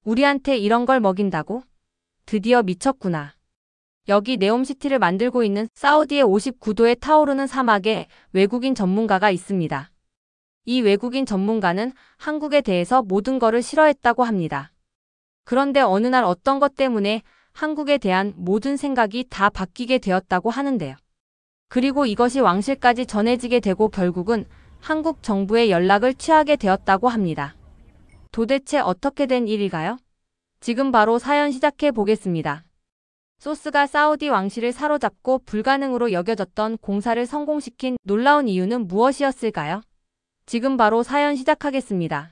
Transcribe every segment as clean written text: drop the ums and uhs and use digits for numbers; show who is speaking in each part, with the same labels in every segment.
Speaker 1: 우리한테 이런 걸 먹인다고? 드디어 미쳤구나. 여기 네옴시티를 만들고 있는 사우디의 59도에 타오르는 사막에 외국인 전문가가 있습니다. 이 외국인 전문가는 한국에 대해서 모든 거를 싫어했다고 합니다. 그런데 어느 날 어떤 것 때문에 한국에 대한 모든 생각이 다 바뀌게 되었다고 하는데요. 그리고 이것이 왕실까지 전해지게 되고 결국은 한국 정부의 연락을 취하게 되었다고 합니다. 도대체 어떻게 된 일일까요? 지금 바로 사연 시작해 보겠습니다. 소스가 사우디 왕실을 사로잡고 불가능으로 여겨졌던 공사를 성공시킨 놀라운 이유는 무엇이었을까요? 지금 바로 사연 시작하겠습니다.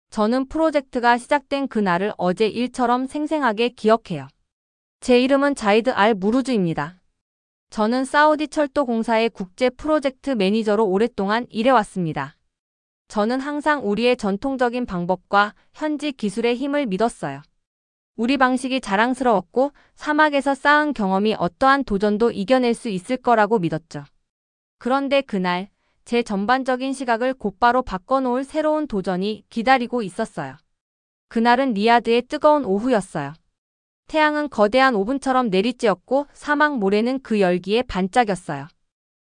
Speaker 1: 저는 프로젝트가 시작된 그날을 어제 일처럼 생생하게 기억해요. 제 이름은 자이드 알 무루즈입니다. 저는 사우디 철도 공사의 국제 프로젝트 매니저로 오랫동안 일해왔습니다. 저는 항상 우리의 전통적인 방법과 현지 기술의 힘을 믿었어요. 우리 방식이 자랑스러웠고 사막에서 쌓은 경험이 어떠한 도전도 이겨낼 수 있을 거라고 믿었죠. 그런데 그날 제 전반적인 시각을 곧바로 바꿔놓을 새로운 도전이 기다리고 있었어요. 그날은 리야드의 뜨거운 오후였어요. 태양은 거대한 오븐처럼 내리쬐었고 사막 모래는 그 열기에 반짝였어요.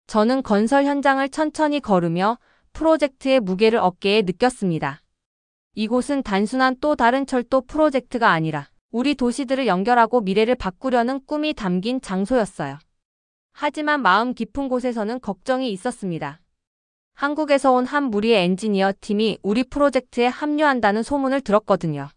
Speaker 1: 저는 건설 현장을 천천히 걸으며 프로젝트의 무게를 어깨에 느꼈습니다. 이곳은 단순한 또 다른 철도 프로젝트가 아니라 우리 도시들을 연결하고 미래를 바꾸려는 꿈이 담긴 장소였어요. 하지만 마음 깊은 곳에서는 걱정이 있었습니다. 한국에서 온 한 무리의 엔지니어 팀이 우리 프로젝트에 합류한다는 소문을 들었거든요.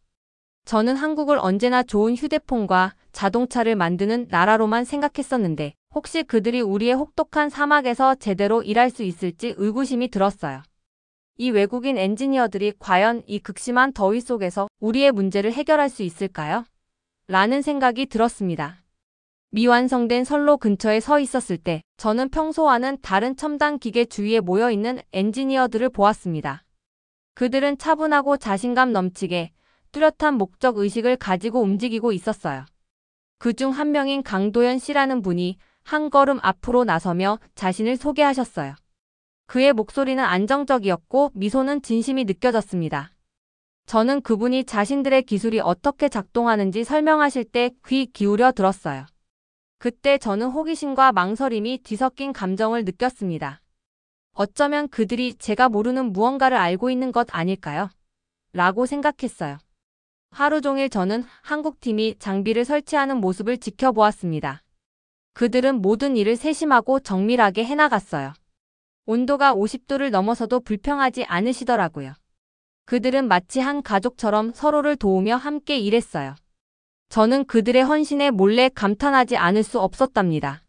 Speaker 1: 저는 한국을 언제나 좋은 휴대폰과 자동차를 만드는 나라로만 생각했었는데 혹시 그들이 우리의 혹독한 사막에서 제대로 일할 수 있을지 의구심이 들었어요. 이 외국인 엔지니어들이 과연 이 극심한 더위 속에서 우리의 문제를 해결할 수 있을까요? 라는 생각이 들었습니다. 미완성된 선로 근처에 서 있었을 때 저는 평소와는 다른 첨단 기계 주위에 모여있는 엔지니어들을 보았습니다. 그들은 차분하고 자신감 넘치게 뚜렷한 목적 의식을 가지고 움직이고 있었어요. 그중 한 명인 강도현 씨라는 분이 한 걸음 앞으로 나서며 자신을 소개하셨어요. 그의 목소리는 안정적이었고 미소는 진심이 느껴졌습니다. 저는 그분이 자신들의 기술이 어떻게 작동하는지 설명하실 때 귀 기울여 들었어요. 그때 저는 호기심과 망설임이 뒤섞인 감정을 느꼈습니다. 어쩌면 그들이 제가 모르는 무언가를 알고 있는 것 아닐까요? 라고 생각했어요. 하루 종일 저는 한국팀이 장비를 설치하는 모습을 지켜보았습니다. 그들은 모든 일을 세심하고 정밀하게 해나갔어요. 온도가 50도를 넘어서도 불평하지 않으시더라고요. 그들은 마치 한 가족처럼 서로를 도우며 함께 일했어요. 저는 그들의 헌신에 몰래 감탄하지 않을 수 없었답니다.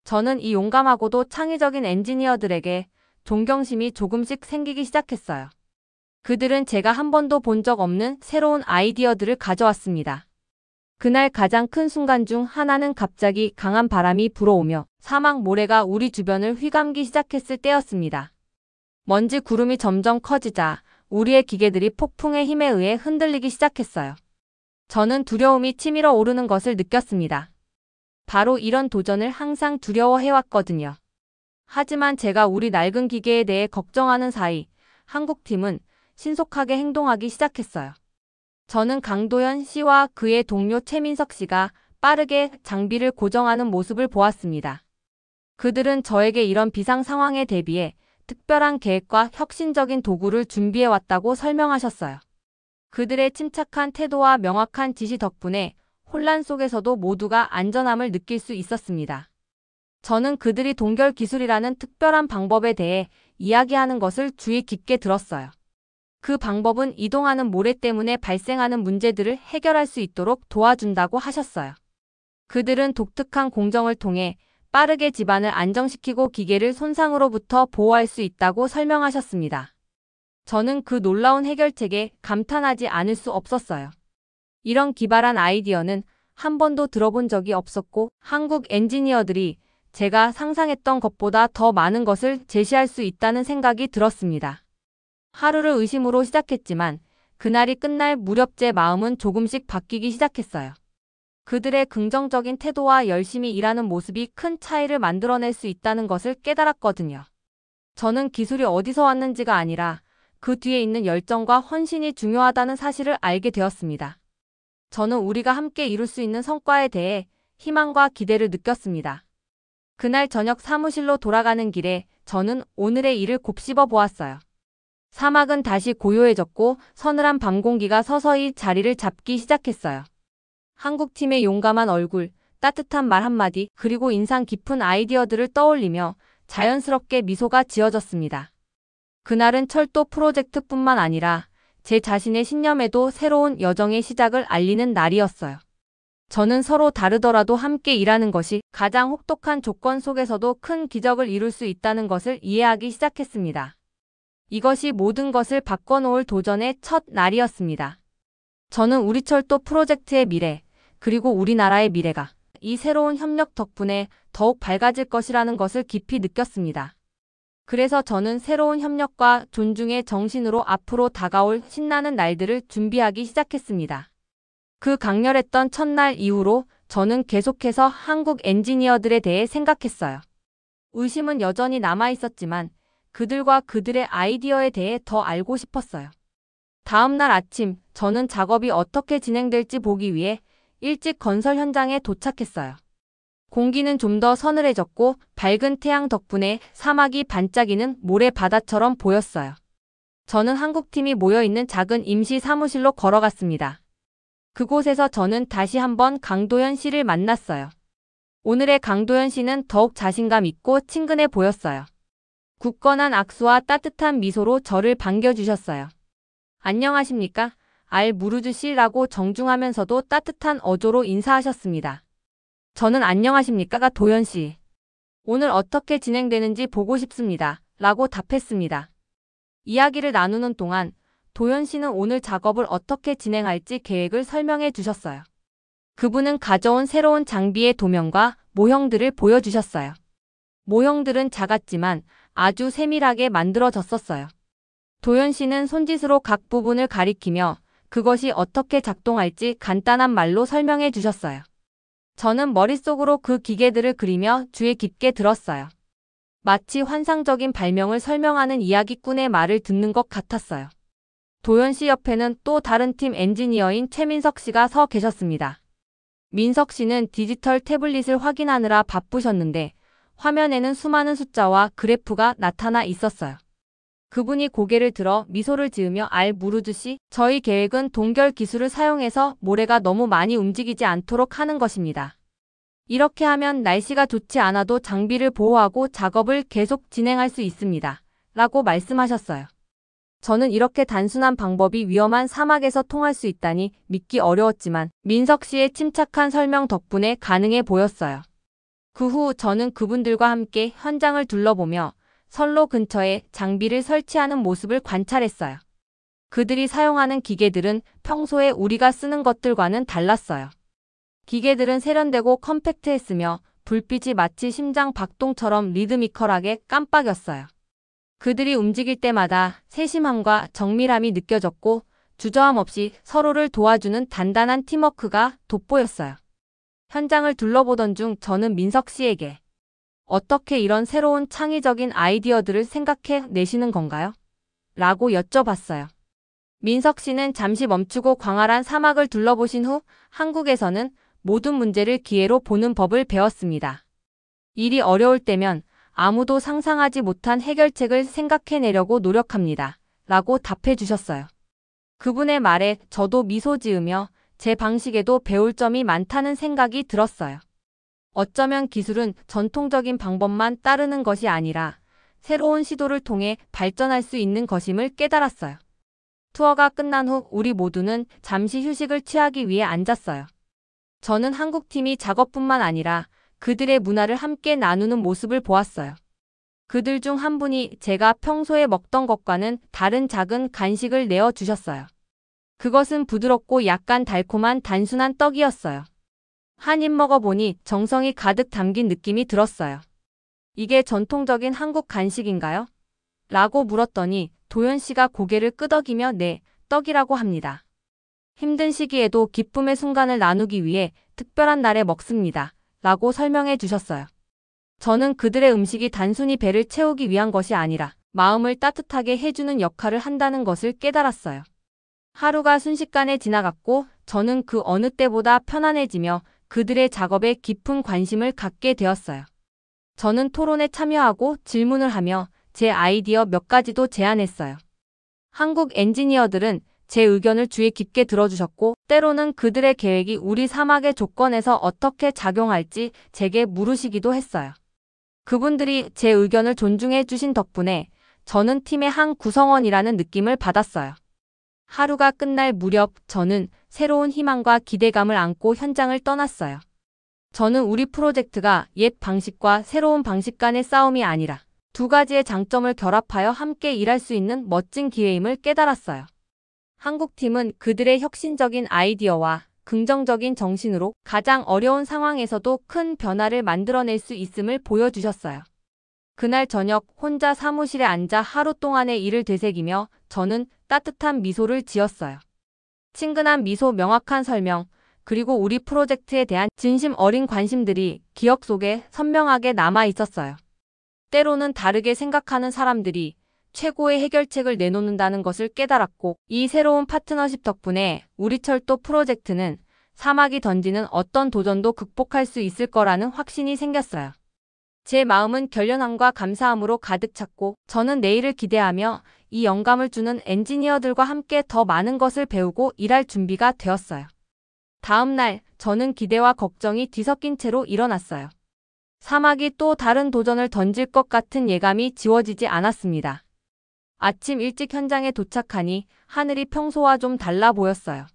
Speaker 1: 저는 이 용감하고도 창의적인 엔지니어들에게 존경심이 조금씩 생기기 시작했어요. 그들은 제가 한 번도 본 적 없는 새로운 아이디어들을 가져왔습니다. 그날 가장 큰 순간 중 하나는 갑자기 강한 바람이 불어오며 사막 모래가 우리 주변을 휘감기 시작했을 때였습니다. 먼지 구름이 점점 커지자 우리의 기계들이 폭풍의 힘에 의해 흔들리기 시작했어요. 저는 두려움이 치밀어 오르는 것을 느꼈습니다. 바로 이런 도전을 항상 두려워해왔거든요. 하지만 제가 우리 낡은 기계에 대해 걱정하는 사이 한국팀은 신속하게 행동하기 시작했어요. 저는 강도현 씨와 그의 동료 최민석 씨가 빠르게 장비를 고정하는 모습을 보았습니다. 그들은 저에게 이런 비상 상황에 대비해 특별한 계획과 혁신적인 도구를 준비해왔다고 설명하셨어요. 그들의 침착한 태도와 명확한 지시 덕분에 혼란 속에서도 모두가 안전함을 느낄 수 있었습니다. 저는 그들이 동결 기술이라는 특별한 방법에 대해 이야기하는 것을 주의 깊게 들었어요. 그 방법은 이동하는 모래 때문에 발생하는 문제들을 해결할 수 있도록 도와준다고 하셨어요. 그들은 독특한 공정을 통해 빠르게 집안을 안정시키고 기계를 손상으로부터 보호할 수 있다고 설명하셨습니다. 저는 그 놀라운 해결책에 감탄하지 않을 수 없었어요. 이런 기발한 아이디어는 한 번도 들어본 적이 없었고 한국 엔지니어들이 제가 상상했던 것보다 더 많은 것을 제시할 수 있다는 생각이 들었습니다. 하루를 의심으로 시작했지만 그날이 끝날 무렵 제 마음은 조금씩 바뀌기 시작했어요. 그들의 긍정적인 태도와 열심히 일하는 모습이 큰 차이를 만들어낼 수 있다는 것을 깨달았거든요. 저는 기술이 어디서 왔는지가 아니라 그 뒤에 있는 열정과 헌신이 중요하다는 사실을 알게 되었습니다. 저는 우리가 함께 이룰 수 있는 성과에 대해 희망과 기대를 느꼈습니다. 그날 저녁 사무실로 돌아가는 길에 저는 오늘의 일을 곱씹어 보았어요. 사막은 다시 고요해졌고 서늘한 밤 공기가 서서히 자리를 잡기 시작했어요. 한국팀의 용감한 얼굴, 따뜻한 말 한마디, 그리고 인상 깊은 아이디어들을 떠올리며 자연스럽게 미소가 지어졌습니다. 그날은 철도 프로젝트뿐만 아니라 제 자신의 신념에도 새로운 여정의 시작을 알리는 날이었어요. 저는 서로 다르더라도 함께 일하는 것이 가장 혹독한 조건 속에서도 큰 기적을 이룰 수 있다는 것을 이해하기 시작했습니다. 이것이 모든 것을 바꿔놓을 도전의 첫 날이었습니다. 저는 우리 철도 프로젝트의 미래, 그리고 우리나라의 미래가 이 새로운 협력 덕분에 더욱 밝아질 것이라는 것을 깊이 느꼈습니다. 그래서 저는 새로운 협력과 존중의 정신으로 앞으로 다가올 신나는 날들을 준비하기 시작했습니다. 그 강렬했던 첫날 이후로 저는 계속해서 한국 엔지니어들에 대해 생각했어요. 의심은 여전히 남아있었지만 그들과 그들의 아이디어에 대해 더 알고 싶었어요. 다음 날 아침, 저는 작업이 어떻게 진행될지 보기 위해 일찍 건설 현장에 도착했어요. 공기는 좀 더 서늘해졌고 밝은 태양 덕분에 사막이 반짝이는 모래바다처럼 보였어요. 저는 한국팀이 모여있는 작은 임시 사무실로 걸어갔습니다. 그곳에서 저는 다시 한번 강도현 씨를 만났어요. 오늘의 강도현 씨는 더욱 자신감 있고 친근해 보였어요. 굳건한 악수와 따뜻한 미소로 저를 반겨주셨어요. 안녕하십니까? 무르즈 씨라고 정중하면서도 따뜻한 어조로 인사하셨습니다. 저는 안녕하십니까가 도현 씨. 오늘 어떻게 진행되는지 보고 싶습니다. 라고 답했습니다. 이야기를 나누는 동안 도현 씨는 오늘 작업을 어떻게 진행할지 계획을 설명해 주셨어요. 그분은 가져온 새로운 장비의 도면과 모형들을 보여주셨어요. 모형들은 작았지만 아주 세밀하게 만들어졌었어요. 도현 씨는 손짓으로 각 부분을 가리키며 그것이 어떻게 작동할지 간단한 말로 설명해 주셨어요. 저는 머릿속으로 그 기계들을 그리며 주의 깊게 들었어요. 마치 환상적인 발명을 설명하는 이야기꾼의 말을 듣는 것 같았어요. 도현 씨 옆에는 또 다른 팀 엔지니어인 최민석 씨가 서 계셨습니다. 민석 씨는 디지털 태블릿을 확인하느라 바쁘셨는데 화면에는 수많은 숫자와 그래프가 나타나 있었어요. 그분이 고개를 들어 미소를 지으며 무르즈 씨, 저희 계획은 동결 기술을 사용해서 모래가 너무 많이 움직이지 않도록 하는 것입니다. 이렇게 하면 날씨가 좋지 않아도 장비를 보호하고 작업을 계속 진행할 수 있습니다. 라고 말씀하셨어요. 저는 이렇게 단순한 방법이 위험한 사막에서 통할 수 있다니 믿기 어려웠지만 민석 씨의 침착한 설명 덕분에 가능해 보였어요. 그 후 저는 그분들과 함께 현장을 둘러보며 선로 근처에 장비를 설치하는 모습을 관찰했어요. 그들이 사용하는 기계들은 평소에 우리가 쓰는 것들과는 달랐어요. 기계들은 세련되고 컴팩트했으며 불빛이 마치 심장 박동처럼 리드미컬하게 깜빡였어요. 그들이 움직일 때마다 세심함과 정밀함이 느껴졌고 주저함 없이 서로를 도와주는 단단한 팀워크가 돋보였어요. 현장을 둘러보던 중 저는 민석 씨에게 어떻게 이런 새로운 창의적인 아이디어들을 생각해 내시는 건가요? 라고 여쭤봤어요. 민석 씨는 잠시 멈추고 광활한 사막을 둘러보신 후 한국에서는 모든 문제를 기회로 보는 법을 배웠습니다. 일이 어려울 때면 아무도 상상하지 못한 해결책을 생각해내려고 노력합니다. 라고 답해 주셨어요. 그분의 말에 저도 미소 지으며 제 방식에도 배울 점이 많다는 생각이 들었어요. 어쩌면 기술은 전통적인 방법만 따르는 것이 아니라 새로운 시도를 통해 발전할 수 있는 것임을 깨달았어요. 투어가 끝난 후 우리 모두는 잠시 휴식을 취하기 위해 앉았어요. 저는 한국팀이 작업뿐만 아니라 그들의 문화를 함께 나누는 모습을 보았어요. 그들 중 한 분이 제가 평소에 먹던 것과는 다른 작은 간식을 내어주셨어요. 그것은 부드럽고 약간 달콤한 단순한 떡이었어요. 한 입 먹어보니 정성이 가득 담긴 느낌이 들었어요. 이게 전통적인 한국 간식인가요? 라고 물었더니 도현 씨가 고개를 끄덕이며 네, 떡이라고 합니다. 힘든 시기에도 기쁨의 순간을 나누기 위해 특별한 날에 먹습니다. 라고 설명해 주셨어요. 저는 그들의 음식이 단순히 배를 채우기 위한 것이 아니라 마음을 따뜻하게 해주는 역할을 한다는 것을 깨달았어요. 하루가 순식간에 지나갔고 저는 그 어느 때보다 편안해지며 그들의 작업에 깊은 관심을 갖게 되었어요. 저는 토론에 참여하고 질문을 하며 제 아이디어 몇 가지도 제안했어요. 한국 엔지니어들은 제 의견을 주의 깊게 들어주셨고 때로는 그들의 계획이 우리 사막의 조건에서 어떻게 작용할지 제게 물으시기도 했어요. 그분들이 제 의견을 존중해 주신 덕분에 저는 팀의 한 구성원이라는 느낌을 받았어요. 하루가 끝날 무렵 저는 새로운 희망과 기대감을 안고 현장을 떠났어요. 저는 우리 프로젝트가 옛 방식과 새로운 방식 간의 싸움이 아니라 두 가지의 장점을 결합하여 함께 일할 수 있는 멋진 기회임을 깨달았어요. 한국팀은 그들의 혁신적인 아이디어와 긍정적인 정신으로 가장 어려운 상황에서도 큰 변화를 만들어낼 수 있음을 보여주셨어요. 그날 저녁 혼자 사무실에 앉아 하루 동안의 일을 되새기며 저는 따뜻한 미소를 지었어요. 친근한 미소, 명확한 설명, 그리고 우리 프로젝트에 대한 진심 어린 관심들이 기억 속에 선명하게 남아 있었어요. 때로는 다르게 생각하는 사람들이 최고의 해결책을 내놓는다는 것을 깨달았고 이 새로운 파트너십 덕분에 우리 철도 프로젝트는 사막이 던지는 어떤 도전도 극복할 수 있을 거라는 확신이 생겼어요. 제 마음은 결연함과 감사함으로 가득 찼고 저는 내일을 기대하며 이 영감을 주는 엔지니어들과 함께 더 많은 것을 배우고 일할 준비가 되었어요. 다음 날 저는 기대와 걱정이 뒤섞인 채로 일어났어요. 사막이 또 다른 도전을 던질 것 같은 예감이 지워지지 않았습니다. 아침 일찍 현장에 도착하니 하늘이 평소와 좀 달라 보였어요.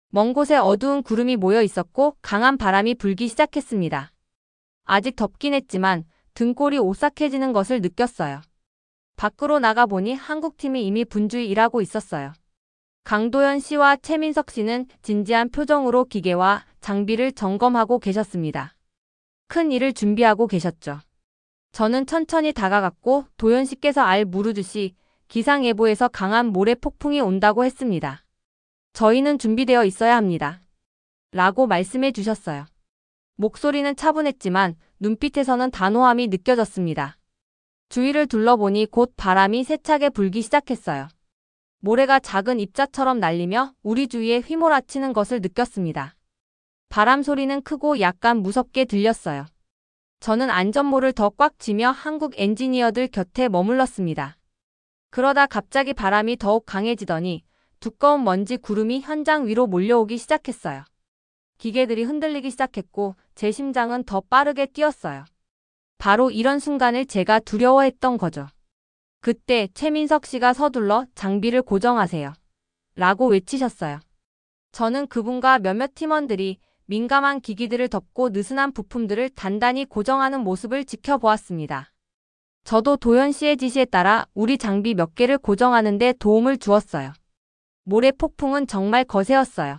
Speaker 1: 먼 곳에 어두운 구름이 모여 있었고 강한 바람이 불기 시작했습니다. 아직 덥긴 했지만 등골이 오싹해지는 것을 느꼈어요. 밖으로 나가보니 한국팀이 이미 분주히 일하고 있었어요. 강도현 씨와 최민석 씨는 진지한 표정으로 기계와 장비를 점검하고 계셨습니다. 큰 일을 준비하고 계셨죠. 저는 천천히 다가갔고 도현 씨께서 알 무르주시 기상예보에서 강한 모래 폭풍이 온다고 했습니다. 저희는 준비되어 있어야 합니다. 라고 말씀해 주셨어요. 목소리는 차분했지만 눈빛에서는 단호함이 느껴졌습니다. 주위를 둘러보니 곧 바람이 세차게 불기 시작했어요. 모래가 작은 입자처럼 날리며 우리 주위에 휘몰아치는 것을 느꼈습니다. 바람 소리는 크고 약간 무섭게 들렸어요. 저는 안전모를 더 꽉 쥐며 한국 엔지니어들 곁에 머물렀습니다. 그러다 갑자기 바람이 더욱 강해지더니 두꺼운 먼지 구름이 현장 위로 몰려오기 시작했어요. 기계들이 흔들리기 시작했고 제 심장은 더 빠르게 뛰었어요. 바로 이런 순간을 제가 두려워했던 거죠. 그때 최민석 씨가 서둘러 장비를 고정하세요. 라고 외치셨어요. 저는 그분과 몇몇 팀원들이 민감한 기기들을 덮고 느슨한 부품들을 단단히 고정하는 모습을 지켜보았습니다. 저도 도현 씨의 지시에 따라 우리 장비 몇 개를 고정하는 데 도움을 주었어요. 모래 폭풍은 정말 거세었어요.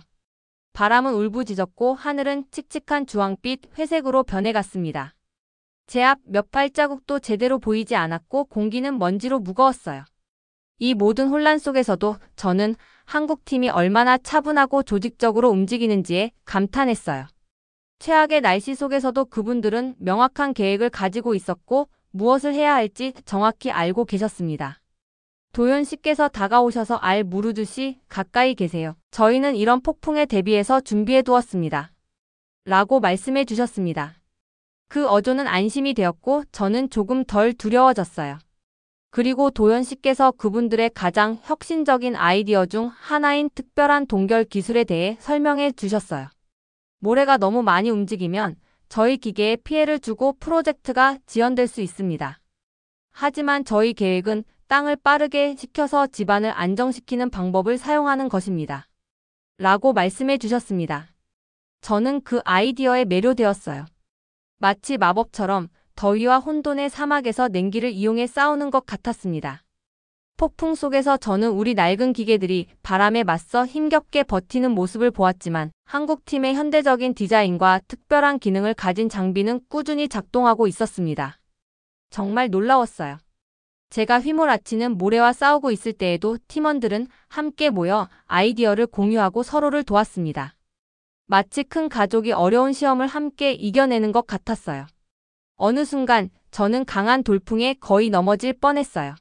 Speaker 1: 바람은 울부짖었고 하늘은 칙칙한 주황빛, 회색으로 변해갔습니다. 제 앞 몇 발자국도 제대로 보이지 않았고 공기는 먼지로 무거웠어요. 이 모든 혼란 속에서도 저는 한국팀이 얼마나 차분하고 조직적으로 움직이는지에 감탄했어요. 최악의 날씨 속에서도 그분들은 명확한 계획을 가지고 있었고 무엇을 해야 할지 정확히 알고 계셨습니다. 도현 씨께서 다가오셔서 알 무르듯이 가까이 계세요. 저희는 이런 폭풍에 대비해서 준비해 두었습니다. 라고 말씀해 주셨습니다. 그 어조는 안심이 되었고 저는 조금 덜 두려워졌어요. 그리고 도현 씨께서 그분들의 가장 혁신적인 아이디어 중 하나인 특별한 동결 기술에 대해 설명해 주셨어요. 모래가 너무 많이 움직이면 저희 기계에 피해를 주고 프로젝트가 지연될 수 있습니다. 하지만 저희 계획은 땅을 빠르게 식혀서 집안을 안정시키는 방법을 사용하는 것입니다. 라고 말씀해 주셨습니다. 저는 그 아이디어에 매료되었어요. 마치 마법처럼 더위와 혼돈의 사막에서 냉기를 이용해 싸우는 것 같았습니다. 폭풍 속에서 저는 우리 낡은 기계들이 바람에 맞서 힘겹게 버티는 모습을 보았지만 한국팀의 현대적인 디자인과 특별한 기능을 가진 장비는 꾸준히 작동하고 있었습니다. 정말 놀라웠어요. 제가 휘몰아치는 모래와 싸우고 있을 때에도 팀원들은 함께 모여 아이디어를 공유하고 서로를 도왔습니다. 마치 큰 가족이 어려운 시험을 함께 이겨내는 것 같았어요. 어느 순간 저는 강한 돌풍에 거의 넘어질 뻔했어요.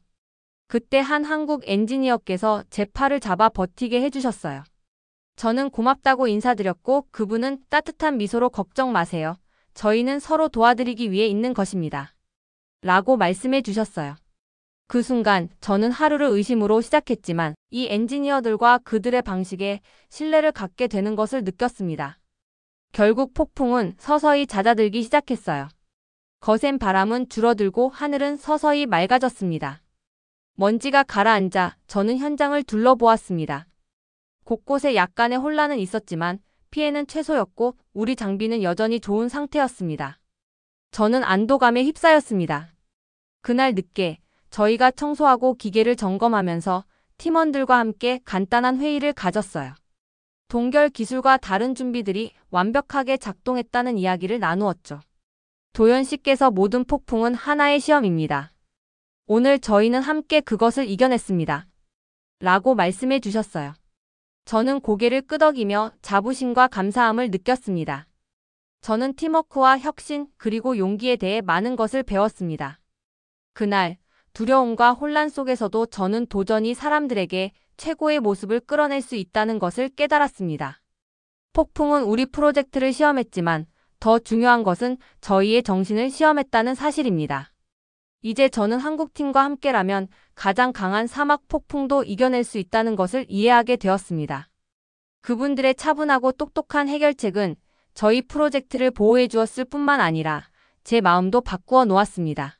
Speaker 1: 그때 한 한국 엔지니어께서 제 팔을 잡아 버티게 해주셨어요. 저는 고맙다고 인사드렸고 그분은 따뜻한 미소로 걱정 마세요. 저희는 서로 도와드리기 위해 있는 것입니다. 라고 말씀해 주셨어요. 그 순간 저는 하루를 의심으로 시작했지만 이 엔지니어들과 그들의 방식에 신뢰를 갖게 되는 것을 느꼈습니다. 결국 폭풍은 서서히 잦아들기 시작했어요. 거센 바람은 줄어들고 하늘은 서서히 맑아졌습니다. 먼지가 가라앉아 저는 현장을 둘러보았습니다. 곳곳에 약간의 혼란은 있었지만 피해는 최소였고 우리 장비는 여전히 좋은 상태였습니다. 저는 안도감에 휩싸였습니다. 그날 늦게 저희가 청소하고 기계를 점검하면서 팀원들과 함께 간단한 회의를 가졌어요. 동결 기술과 다른 준비들이 완벽하게 작동했다는 이야기를 나누었죠. 도연 씨께서 모든 폭풍은 하나의 시험입니다. 오늘 저희는 함께 그것을 이겨냈습니다. 라고 말씀해 주셨어요. 저는 고개를 끄덕이며 자부심과 감사함을 느꼈습니다. 저는 팀워크와 혁신 그리고 용기에 대해 많은 것을 배웠습니다. 그날 두려움과 혼란 속에서도 저는 도전이 사람들에게 최고의 모습을 끌어낼 수 있다는 것을 깨달았습니다. 폭풍은 우리 프로젝트를 시험했지만 더 중요한 것은 저희의 정신을 시험했다는 사실입니다. 이제 저는 한국팀과 함께라면 가장 강한 사막 폭풍도 이겨낼 수 있다는 것을 이해하게 되었습니다. 그분들의 차분하고 똑똑한 해결책은 저희 프로젝트를 보호해 주었을 뿐만 아니라 제 마음도 바꾸어 놓았습니다.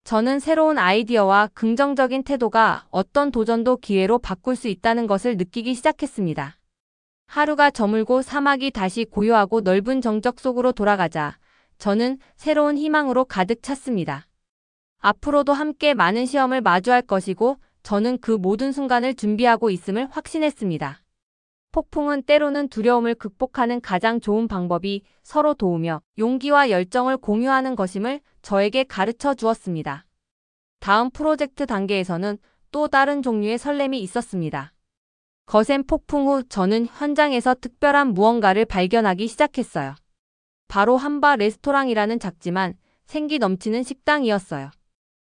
Speaker 1: 저는 새로운 아이디어와 긍정적인 태도가 어떤 도전도 기회로 바꿀 수 있다는 것을 느끼기 시작했습니다. 하루가 저물고 사막이 다시 고요하고 넓은 정적 속으로 돌아가자 저는 새로운 희망으로 가득 찼습니다. 앞으로도 함께 많은 시험을 마주할 것이고 저는 그 모든 순간을 준비하고 있음을 확신했습니다. 폭풍은 때로는 두려움을 극복하는 가장 좋은 방법이 서로 도우며 용기와 열정을 공유하는 것임을 저에게 가르쳐 주었습니다. 다음 프로젝트 단계에서는 또 다른 종류의 설렘이 있었습니다. 거센 폭풍 후 저는 현장에서 특별한 무언가를 발견하기 시작했어요. 바로 한바 레스토랑이라는 작지만 생기 넘치는 식당이었어요.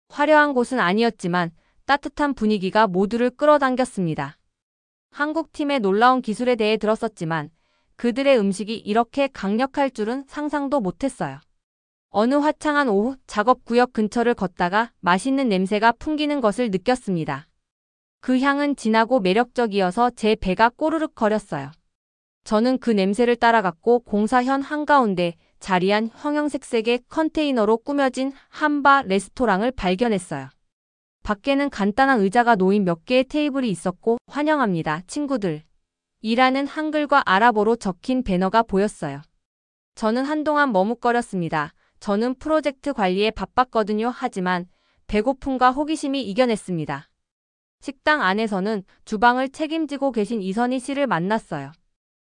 Speaker 1: 화려한 곳은 아니었지만 따뜻한 분위기가 모두를 끌어당겼습니다. 한국팀의 놀라운 기술에 대해 들었었지만 그들의 음식이 이렇게 강력할 줄은 상상도 못했어요. 어느 화창한 오후 작업구역 근처를 걷다가 맛있는 냄새가 풍기는 것을 느꼈습니다. 그 향은 진하고 매력적이어서 제 배가 꼬르륵 거렸어요. 저는 그 냄새를 따라갔고 공사현 한가운데 자리한 형형색색의 컨테이너로 꾸며진 한바 레스토랑을 발견했어요. 밖에는 간단한 의자가 놓인 몇 개의 테이블이 있었고 환영합니다, 친구들. 이라는 한글과 아랍어로 적힌 배너가 보였어요. 저는 한동안 머뭇거렸습니다. 저는 프로젝트 관리에 바빴거든요. 하지만 배고픔과 호기심이 이겨냈습니다. 식당 안에서는 주방을 책임지고 계신 이선희 씨를 만났어요.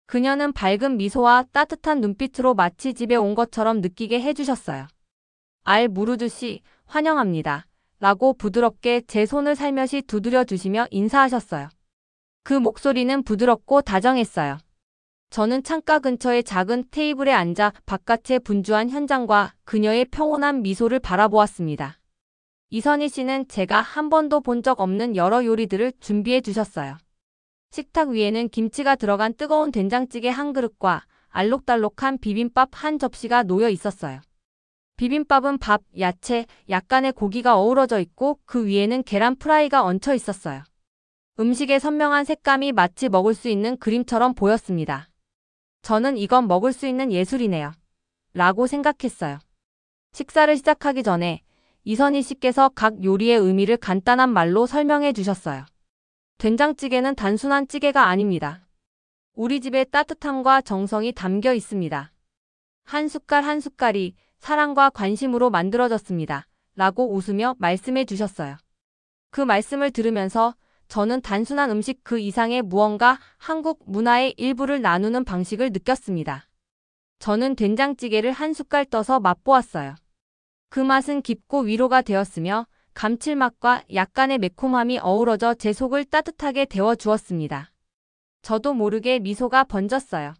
Speaker 1: 그녀는 밝은 미소와 따뜻한 눈빛으로 마치 집에 온 것처럼 느끼게 해주셨어요. 알 무르주 씨, 환영합니다. 라고 부드럽게 제 손을 살며시 두드려 주시며 인사하셨어요. 그 목소리는 부드럽고 다정했어요. 저는 창가 근처의 작은 테이블에 앉아 바깥의 분주한 현장과 그녀의 평온한 미소를 바라보았습니다. 이선희 씨는 제가 한 번도 본 적 없는 여러 요리들을 준비해 주셨어요. 식탁 위에는 김치가 들어간 뜨거운 된장찌개 한 그릇과 알록달록한 비빔밥 한 접시가 놓여 있었어요. 비빔밥은 밥, 야채, 약간의 고기가 어우러져 있고 그 위에는 계란 프라이가 얹혀 있었어요. 음식의 선명한 색감이 마치 먹을 수 있는 그림처럼 보였습니다. 저는 이건 먹을 수 있는 예술이네요. 라고 생각했어요. 식사를 시작하기 전에 이선희 씨께서 각 요리의 의미를 간단한 말로 설명해 주셨어요. 된장찌개는 단순한 찌개가 아닙니다. 우리 집의 따뜻함과 정성이 담겨 있습니다. 한 숟갈 한 숟갈이 사랑과 관심으로 만들어졌습니다. 라고 웃으며 말씀해 주셨어요. 그 말씀을 들으면서 저는 단순한 음식 그 이상의 무언가 한국 문화의 일부를 나누는 방식을 느꼈습니다. 저는 된장찌개를 한 숟갈 떠서 맛보았어요. 그 맛은 깊고 위로가 되었으며 감칠맛과 약간의 매콤함이 어우러져 제 속을 따뜻하게 데워주었습니다. 저도 모르게 미소가 번졌어요.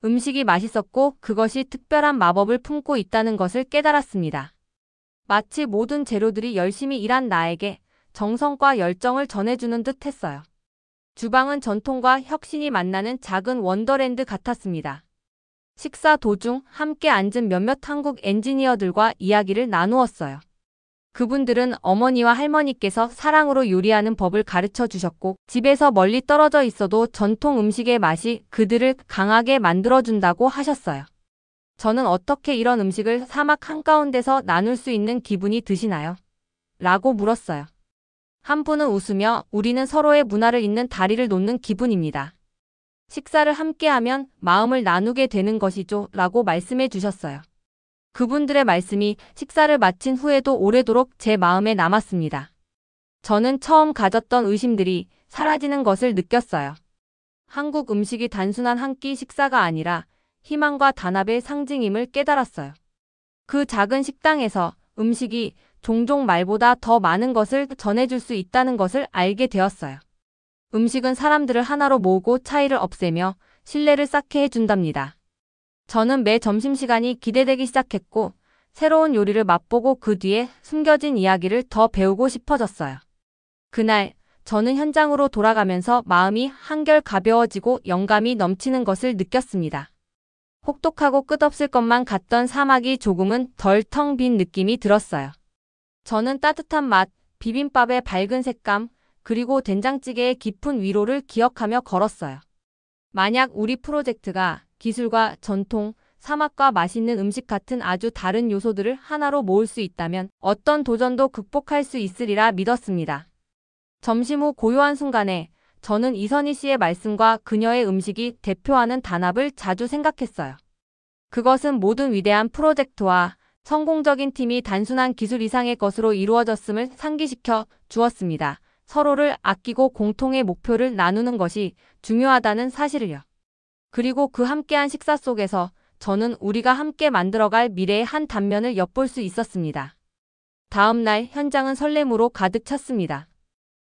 Speaker 1: 음식이 맛있었고 그것이 특별한 마법을 품고 있다는 것을 깨달았습니다. 마치 모든 재료들이 열심히 일한 나에게 정성과 열정을 전해주는 듯 했어요. 주방은 전통과 혁신이 만나는 작은 원더랜드 같았습니다. 식사 도중 함께 앉은 몇몇 한국 엔지니어들과 이야기를 나누었어요. 그분들은 어머니와 할머니께서 사랑으로 요리하는 법을 가르쳐 주셨고, 집에서 멀리 떨어져 있어도 전통 음식의 맛이 그들을 강하게 만들어준다고 하셨어요. 저는 어떻게 이런 음식을 사막 한가운데서 나눌 수 있는 기분이 드시나요? 라고 물었어요. 한 분은 웃으며 우리는 서로의 문화를 잇는 다리를 놓는 기분입니다. 식사를 함께하면 마음을 나누게 되는 것이죠. 라고 말씀해 주셨어요. 그분들의 말씀이 식사를 마친 후에도 오래도록 제 마음에 남았습니다. 저는 처음 가졌던 의심들이 사라지는 것을 느꼈어요. 한국 음식이 단순한 한 끼 식사가 아니라 희망과 단합의 상징임을 깨달았어요. 그 작은 식당에서 음식이 종종 말보다 더 많은 것을 전해줄 수 있다는 것을 알게 되었어요. 음식은 사람들을 하나로 모으고 차이를 없애며 신뢰를 쌓게 해준답니다. 저는 매 점심시간이 기대되기 시작했고, 새로운 요리를 맛보고 그 뒤에 숨겨진 이야기를 더 배우고 싶어졌어요. 그날 저는 현장으로 돌아가면서 마음이 한결 가벼워지고 영감이 넘치는 것을 느꼈습니다. 혹독하고 끝없을 것만 같던 사막이 조금은 덜 텅 빈 느낌이 들었어요. 저는 따뜻한 맛, 비빔밥의 밝은 색감, 그리고 된장찌개의 깊은 위로를 기억하며 걸었어요. 만약 우리 프로젝트가 기술과 전통, 사막과 맛있는 음식 같은 아주 다른 요소들을 하나로 모을 수 있다면 어떤 도전도 극복할 수 있으리라 믿었습니다. 점심 후 고요한 순간에 저는 이선희 씨의 말씀과 그녀의 음식이 대표하는 단합을 자주 생각했어요. 그것은 모든 위대한 프로젝트와 성공적인 팀이 단순한 기술 이상의 것으로 이루어졌음을 상기시켜 주었습니다. 서로를 아끼고 공통의 목표를 나누는 것이 중요하다는 사실을요. 그리고 그 함께한 식사 속에서 저는 우리가 함께 만들어갈 미래의 한 단면을 엿볼 수 있었습니다. 다음 날 현장은 설렘으로 가득 찼습니다.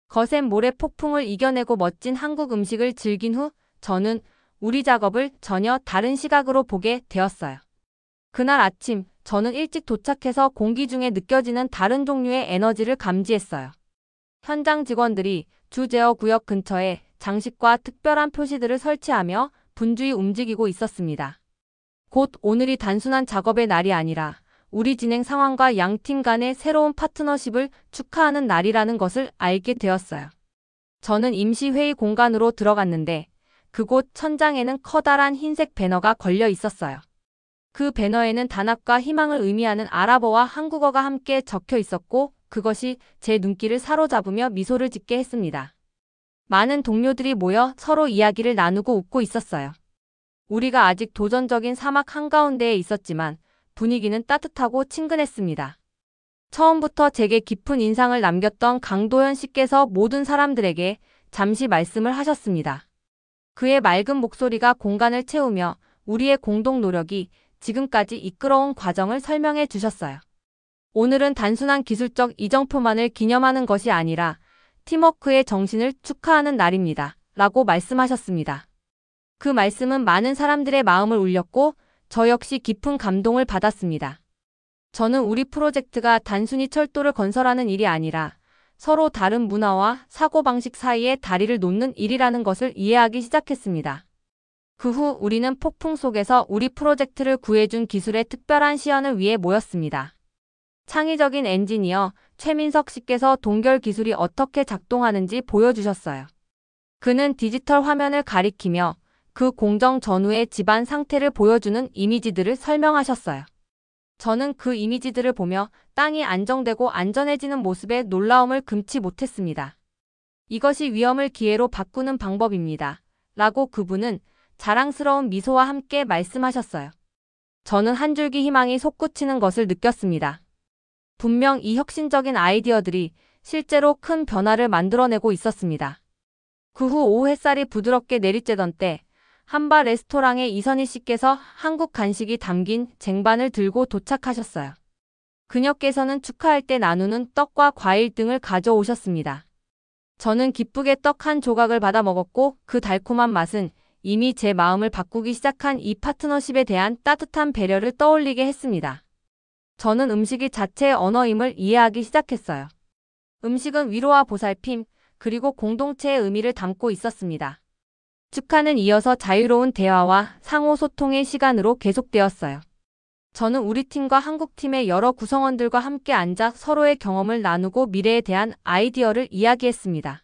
Speaker 1: 거센 모래 폭풍을 이겨내고 멋진 한국 음식을 즐긴 후 저는 우리 작업을 전혀 다른 시각으로 보게 되었어요. 그날 아침 저는 일찍 도착해서 공기 중에 느껴지는 다른 종류의 에너지를 감지했어요. 현장 직원들이 주 제어 구역 근처에 장식과 특별한 표시들을 설치하며 분주히 움직이고 있었습니다. 곧 오늘이 단순한 작업의 날이 아니라 우리 진행 상황과 양 팀 간의 새로운 파트너십을 축하하는 날이라는 것을 알게 되었어요. 저는 임시 회의 공간으로 들어갔는데 그곳 천장에는 커다란 흰색 배너가 걸려 있었어요. 그 배너에는 단합과 희망을 의미하는 아랍어와 한국어가 함께 적혀 있었고 그것이 제 눈길을 사로잡으며 미소를 짓게 했습니다. 많은 동료들이 모여 서로 이야기를 나누고 웃고 있었어요. 우리가 아직 도전적인 사막 한가운데에 있었지만 분위기는 따뜻하고 친근했습니다. 처음부터 제게 깊은 인상을 남겼던 강도현 씨께서 모든 사람들에게 잠시 말씀을 하셨습니다. 그의 맑은 목소리가 공간을 채우며 우리의 공동 노력이 지금까지 이끌어온 과정을 설명해 주셨어요. 오늘은 단순한 기술적 이정표만을 기념하는 것이 아니라 팀워크의 정신을 축하하는 날입니다. 라고 말씀하셨습니다. 그 말씀은 많은 사람들의 마음을 울렸고 저 역시 깊은 감동을 받았습니다. 저는 우리 프로젝트가 단순히 철도를 건설하는 일이 아니라 서로 다른 문화와 사고방식 사이에 다리를 놓는 일이라는 것을 이해하기 시작했습니다. 그 후 우리는 폭풍 속에서 우리 프로젝트를 구해준 기술의 특별한 시연을 위해 모였습니다. 창의적인 엔지니어 최민석 씨께서 동결 기술이 어떻게 작동하는지 보여주셨어요. 그는 디지털 화면을 가리키며 그 공정 전후의 집안 상태를 보여주는 이미지들을 설명하셨어요. 저는 그 이미지들을 보며 땅이 안정되고 안전해지는 모습에 놀라움을 금치 못했습니다. 이것이 위험을 기회로 바꾸는 방법입니다. 라고 그분은 자랑스러운 미소와 함께 말씀하셨어요. 저는 한 줄기 희망이 솟구치는 것을 느꼈습니다. 분명 이 혁신적인 아이디어들이 실제로 큰 변화를 만들어내고 있었습니다. 그 후 오후 햇살이 부드럽게 내리쬐던 때 한바 레스토랑에 이선희 씨께서 한국 간식이 담긴 쟁반을 들고 도착하셨어요. 그녀께서는 축하할 때 나누는 떡과 과일 등을 가져오셨습니다. 저는 기쁘게 떡 한 조각을 받아 먹었고 그 달콤한 맛은 이미 제 마음을 바꾸기 시작한 이 파트너십에 대한 따뜻한 배려를 떠올리게 했습니다. 저는 음식이 자체의 언어임을 이해하기 시작했어요. 음식은 위로와 보살핌, 그리고 공동체의 의미를 담고 있었습니다. 축하는 이어서 자유로운 대화와 상호 소통의 시간으로 계속되었어요. 저는 우리 팀과 한국팀의 여러 구성원들과 함께 앉아 서로의 경험을 나누고 미래에 대한 아이디어를 이야기했습니다.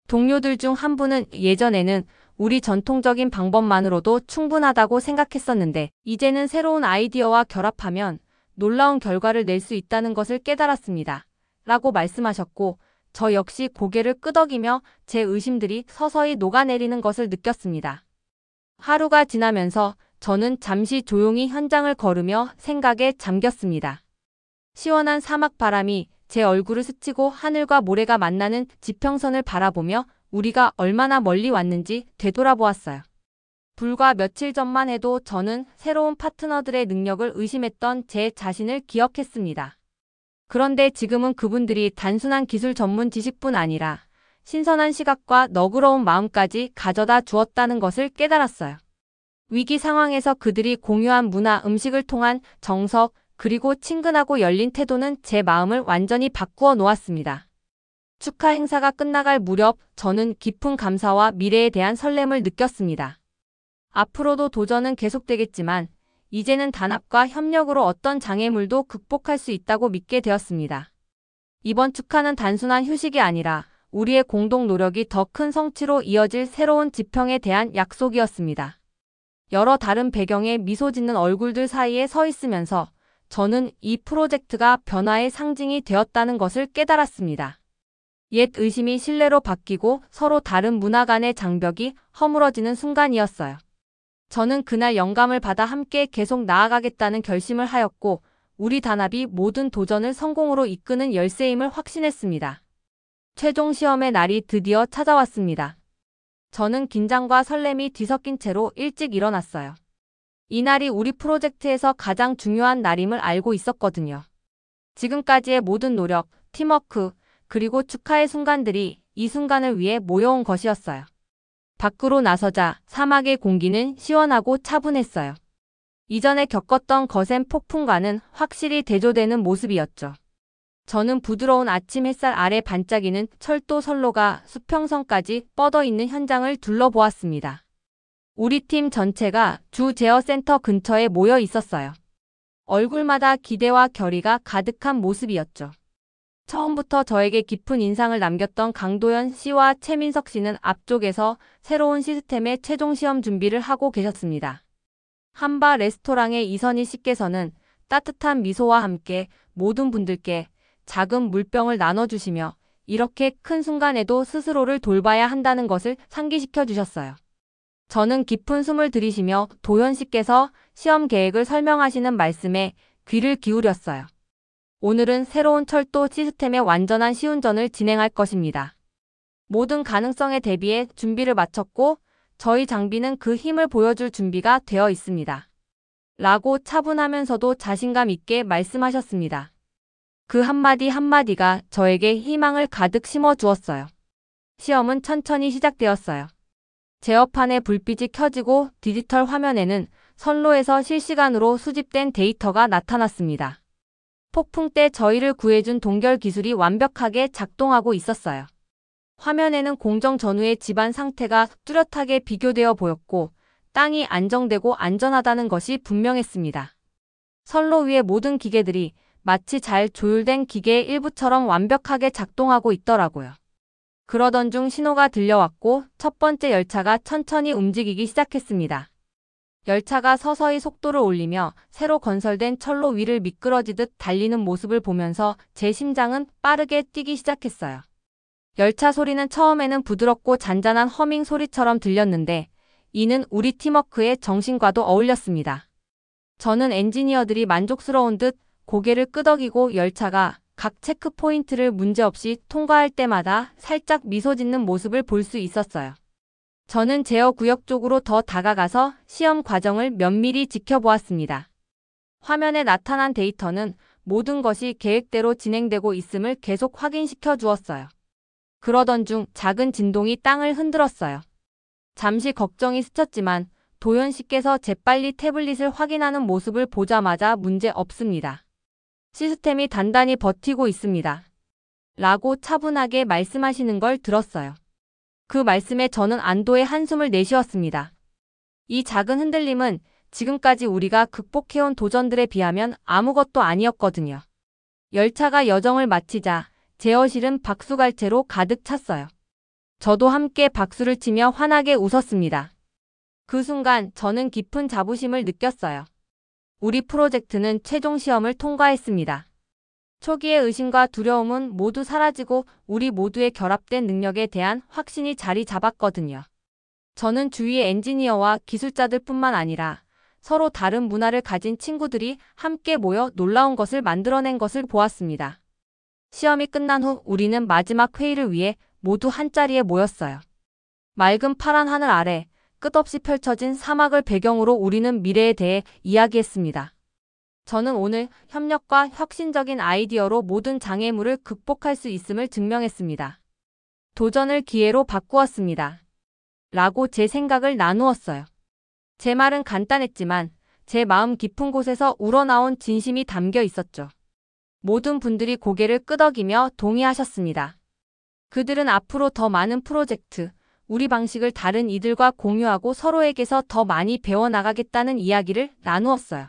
Speaker 1: 동료들 중 한 분은 예전에는 우리 전통적인 방법만으로도 충분하다고 생각했었는데 이제는 새로운 아이디어와 결합하면 놀라운 결과를 낼 수 있다는 것을 깨달았습니다. 라고 말씀하셨고 저 역시 고개를 끄덕이며 제 의심들이 서서히 녹아내리는 것을 느꼈습니다. 하루가 지나면서 저는 잠시 조용히 현장을 걸으며 생각에 잠겼습니다. 시원한 사막 바람이 제 얼굴을 스치고 하늘과 모래가 만나는 지평선을 바라보며 우리가 얼마나 멀리 왔는지 되돌아보았어요. 불과 며칠 전만 해도 저는 새로운 파트너들의 능력을 의심했던 제 자신을 기억했습니다. 그런데 지금은 그분들이 단순한 기술 전문 지식뿐 아니라 신선한 시각과 너그러운 마음까지 가져다 주었다는 것을 깨달았어요. 위기 상황에서 그들이 공유한 문화, 음식을 통한 정석, 그리고 친근하고 열린 태도는 제 마음을 완전히 바꾸어 놓았습니다. 축하 행사가 끝나갈 무렵 저는 깊은 감사와 미래에 대한 설렘을 느꼈습니다. 앞으로도 도전은 계속되겠지만 이제는 단합과 협력으로 어떤 장애물도 극복할 수 있다고 믿게 되었습니다. 이번 축하는 단순한 휴식이 아니라 우리의 공동 노력이 더 큰 성취로 이어질 새로운 지평에 대한 약속이었습니다. 여러 다른 배경의 미소 짓는 얼굴들 사이에 서 있으면서 저는 이 프로젝트가 변화의 상징이 되었다는 것을 깨달았습니다. 옛 의심이 신뢰로 바뀌고 서로 다른 문화 간의 장벽이 허물어지는 순간이었어요. 저는 그날 영감을 받아 함께 계속 나아가겠다는 결심을 하였고 우리 단합이 모든 도전을 성공으로 이끄는 열쇠임을 확신했습니다. 최종 시험의 날이 드디어 찾아왔습니다. 저는 긴장과 설렘이 뒤섞인 채로 일찍 일어났어요. 이날이 우리 프로젝트에서 가장 중요한 날임을 알고 있었거든요. 지금까지의 모든 노력, 팀워크, 그리고 축하의 순간들이 이 순간을 위해 모여온 것이었어요. 밖으로 나서자 사막의 공기는 시원하고 차분했어요. 이전에 겪었던 거센 폭풍과는 확실히 대조되는 모습이었죠. 저는 부드러운 아침 햇살 아래 반짝이는 철도 선로가 수평선까지 뻗어있는 현장을 둘러보았습니다. 우리 팀 전체가 주 제어 센터 근처에 모여 있었어요. 얼굴마다 기대와 결의가 가득한 모습이었죠. 처음부터 저에게 깊은 인상을 남겼던 강도현 씨와 최민석 씨는 앞쪽에서 새로운 시스템의 최종 시험 준비를 하고 계셨습니다. 한바 레스토랑의 이선희 씨께서는 따뜻한 미소와 함께 모든 분들께 작은 물병을 나눠주시며 이렇게 큰 순간에도 스스로를 돌봐야 한다는 것을 상기시켜 주셨어요. 저는 깊은 숨을 들이쉬며 도현 씨께서 시험 계획을 설명하시는 말씀에 귀를 기울였어요. 오늘은 새로운 철도 시스템의 완전한 시운전을 진행할 것입니다. 모든 가능성에 대비해 준비를 마쳤고 저희 장비는 그 힘을 보여줄 준비가 되어 있습니다. 라고 차분하면서도 자신감 있게 말씀하셨습니다. 그 한마디 한마디가 저에게 희망을 가득 심어주었어요. 시험은 천천히 시작되었어요. 제어판에 불빛이 켜지고 디지털 화면에는 선로에서 실시간으로 수집된 데이터가 나타났습니다. 폭풍 때 저희를 구해준 동결 기술이 완벽하게 작동하고 있었어요. 화면에는 공정 전후의 집안 상태가 뚜렷하게 비교되어 보였고 땅이 안정되고 안전하다는 것이 분명했습니다. 선로 위의 모든 기계들이 마치 잘 조율된 기계의 일부처럼 완벽하게 작동하고 있더라고요. 그러던 중 신호가 들려왔고 첫 번째 열차가 천천히 움직이기 시작했습니다. 열차가 서서히 속도를 올리며 새로 건설된 철로 위를 미끄러지듯 달리는 모습을 보면서 제 심장은 빠르게 뛰기 시작했어요. 열차 소리는 처음에는 부드럽고 잔잔한 허밍 소리처럼 들렸는데 이는 우리 팀워크의 정신과도 어울렸습니다. 저는 엔지니어들이 만족스러운 듯 고개를 끄덕이고 열차가 각 체크포인트를 문제없이 통과할 때마다 살짝 미소 짓는 모습을 볼 수 있었어요. 저는 제어 구역 쪽으로 더 다가가서 시험 과정을 면밀히 지켜보았습니다. 화면에 나타난 데이터는 모든 것이 계획대로 진행되고 있음을 계속 확인시켜 주었어요. 그러던 중 작은 진동이 땅을 흔들었어요. 잠시 걱정이 스쳤지만 도현 씨께서 재빨리 태블릿을 확인하는 모습을 보자마자 문제 없습니다. 시스템이 단단히 버티고 있습니다. 라고 차분하게 말씀하시는 걸 들었어요. 그 말씀에 저는 안도의 한숨을 내쉬었습니다. 이 작은 흔들림은 지금까지 우리가 극복해온 도전들에 비하면 아무것도 아니었거든요. 열차가 여정을 마치자 제어실은 박수갈채로 가득 찼어요. 저도 함께 박수를 치며 환하게 웃었습니다. 그 순간 저는 깊은 자부심을 느꼈어요. 우리 프로젝트는 최종 시험을 통과했습니다. 초기의 의심과 두려움은 모두 사라지고 우리 모두의 결합된 능력에 대한 확신이 자리 잡았거든요. 저는 주위의 엔지니어와 기술자들 뿐만 아니라 서로 다른 문화를 가진 친구들이 함께 모여 놀라운 것을 만들어낸 것을 보았습니다. 시험이 끝난 후 우리는 마지막 회의를 위해 모두 한자리에 모였어요. 맑은 파란 하늘 아래 끝없이 펼쳐진 사막을 배경으로 우리는 미래에 대해 이야기했습니다. 저는 오늘 협력과 혁신적인 아이디어로 모든 장애물을 극복할 수 있음을 증명했습니다. 도전을 기회로 바꾸었습니다. 라고 제 생각을 나누었어요. 제 말은 간단했지만 제 마음 깊은 곳에서 우러나온 진심이 담겨 있었죠. 모든 분들이 고개를 끄덕이며 동의하셨습니다. 그들은 앞으로 더 많은 프로젝트, 우리 방식을 다른 이들과 공유하고 서로에게서 더 많이 배워나가겠다는 이야기를 나누었어요.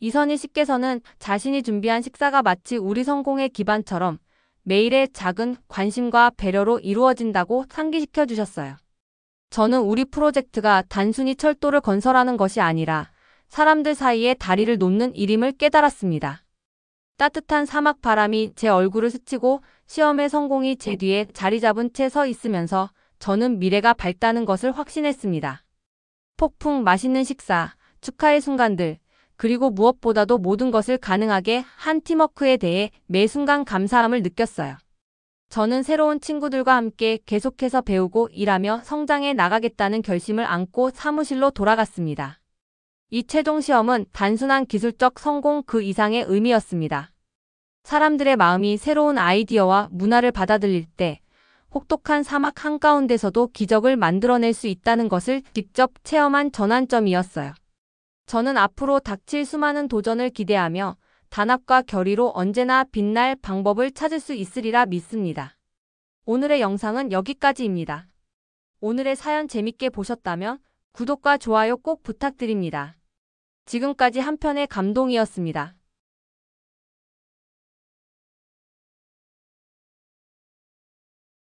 Speaker 1: 이선희 씨께서는 자신이 준비한 식사가 마치 우리 성공의 기반처럼 매일의 작은 관심과 배려로 이루어진다고 상기시켜 주셨어요. 저는 우리 프로젝트가 단순히 철도를 건설하는 것이 아니라 사람들 사이에 다리를 놓는 일임을 깨달았습니다. 따뜻한 사막 바람이 제 얼굴을 스치고 시험의 성공이 제 뒤에 자리 잡은 채 서 있으면서 저는 미래가 밝다는 것을 확신했습니다. 폭풍 맛있는 식사, 축하의 순간들, 그리고 무엇보다도 모든 것을 가능하게 한 팀워크에 대해 매 순간 감사함을 느꼈어요. 저는 새로운 친구들과 함께 계속해서 배우고 일하며 성장해 나가겠다는 결심을 안고 사무실로 돌아갔습니다. 이 최종 시험은 단순한 기술적 성공 그 이상의 의미였습니다. 사람들의 마음이 새로운 아이디어와 문화를 받아들일 때 혹독한 사막 한가운데서도 기적을 만들어낼 수 있다는 것을 직접 체험한 전환점이었어요. 저는 앞으로 닥칠 수많은 도전을 기대하며 단합과 결의로 언제나 빛날 방법을 찾을 수 있으리라 믿습니다. 오늘의 영상은 여기까지입니다. 오늘의 사연 재밌게 보셨다면 구독과 좋아요 꼭 부탁드립니다. 지금까지 한편의 감동이었습니다.